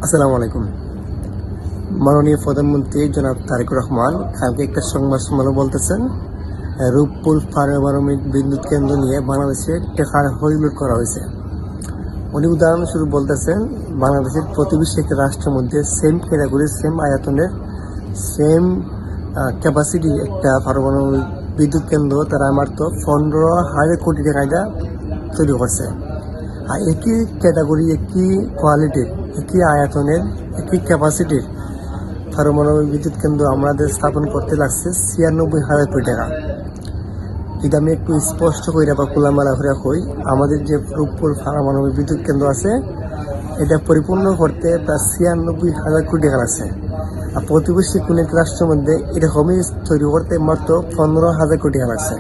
আসসালামু আলাইকুম। মাননীয় প্রধানমন্ত্রী জনাব তারেক রহমান কালকে একটা সংবাদ সম্মেলন বলতেছেন, রূপপুর পারমাণবিক বিদ্যুৎ কেন্দ্র নিয়ে বাংলাদেশে টেকার হরিলুট করা হয়েছে। উনি উদাহরণস্বরূপ বলতেছেন, বাংলাদেশের প্রতিবেশী একটা রাষ্ট্রের মধ্যে সেম ক্যাটাগরি, সেম আয়তনের, সেম ক্যাপাসিটি একটা পারমাণবিক বিদ্যুৎ কেন্দ্র তারা মাত্র 15,000 কোটি টাকা তৈরি করছে। আর একই ক্যাটাগরি, একই কোয়ালিটির, একই আয়তনের, একই ক্যাপাসিটির পারমাণবিক বিদ্যুৎ কেন্দ্র আমাদের স্থাপন করতে লাগছে 96,000 কোটি টাকা। যদি আমি একটু স্পষ্ট করে বা খোলামেলা করে কই, আমাদের যে রূপপুর পারমাণবিক বিদ্যুৎ কেন্দ্র আছে, এটা পরিপূর্ণ করতে প্রায় 96,000 কোটি টাকা লাগছে। আর প্রতিবেশী কোনো এক রাষ্ট্রের মধ্যে এরকমই তৈরি করতে মাত্র 15,000 কোটি টাকা লাগছে।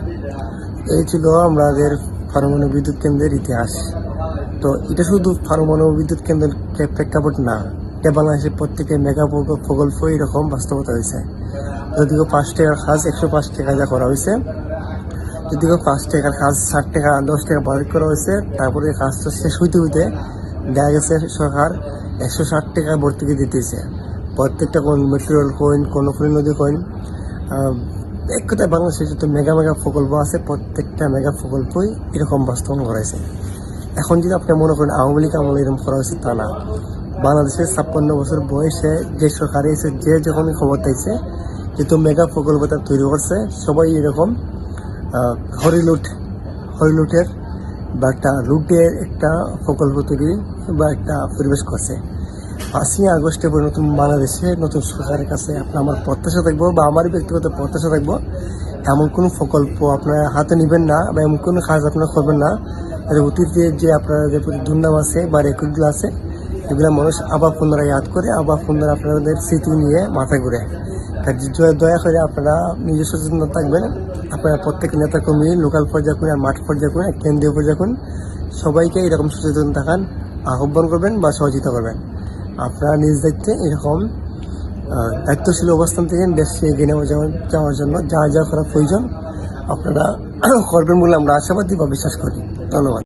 এই ছিল আমাদের পারমাণবিক বিদ্যুৎ কেন্দ্রের ইতিহাস। তো এটা শুধু পারমাণবিক বিদ্যুৎ কেন্দ্রের প্রেক্ষাপট না, এটা বাংলাদেশের প্রত্যেকে মেগা প্রকল্প এরকম বাস্তবতা হয়েছে। যদিও 5 টাকার কাজ 105 টাকা যা করা হয়েছে, যদিও 5 টাকার কাজ 60 টাকা 10 টাকা বাড়ি করা হয়েছে, তারপরে কাজটা শেষ হইতে দেখা গেছে সরকার 160 টাকা ভর্তুকি দিতেছে। প্রত্যেকটা কোন মেটেরিয়াল কয়েন, কোন নদী কয়েন, এক কথায় বাংলাদেশের যত মেগা প্রকল্প আছে, প্রত্যেকটা মেগা প্রকল্পই এরকম বাস্তবায়ন করাইছে। এখন যদি আপনি মনে করেন আওয়ামী লীগ আমলে এরকম করা হয়েছে, তা না। বাংলাদেশের 56 বছর বয়সে যে সরকার এসে যে যখনই ক্ষমতা এসে যেহেতু মেগা প্রকল্পটা তৈরি করছে, সবাই এরকম হরিলুটের বা একটা লুটের একটা প্রকল্প তৈরি বা একটা পরিবেশ করছে। 5ই আগস্টে নতুন বাংলাদেশে নতুন সরকারের কাছে আমার প্রত্যাশা থাকবো, বা আমার ব্যক্তিগত প্রত্যাশা থাকবো, এমন কোনো প্রকল্প আপনারা হাতে নেবেন না বা এমন কোনো কাজ আপনারা করবেন না অতীতে যে আপনারা যে দুর্নাম আছে বা রেকর্ডগুলো আছে, এগুলো মানুষ আবার পুনরায় ইয়াদ করে, আবার পুনরায় আপনাদের স্মৃতি নিয়ে মাথা ঘুরে। দয়া করে আপনারা নিজে সচেতন থাকবেন। আপনারা প্রত্যেক নেতা কর্মী, লোকাল পর্যায়ে করুন, আর মাঠ পর্যায়ে করুন, কেন্দ্রীয় পর্যায়ে করুন, সবাইকে এরকম সচেতন থাকার আহ্বান করবেন বা সহযোগিতা করবেন। আপনারা নিজ দায়িত্বে এরকম দায়িত্বশীল অবস্থান থেকে দেশকে এগিয়ে যাওয়ার জন্য যা যা করা প্রয়োজন আপনারা করবেন বলে আমরা আশাবাদী বা বিশ্বাস করি। ধন্যবাদ।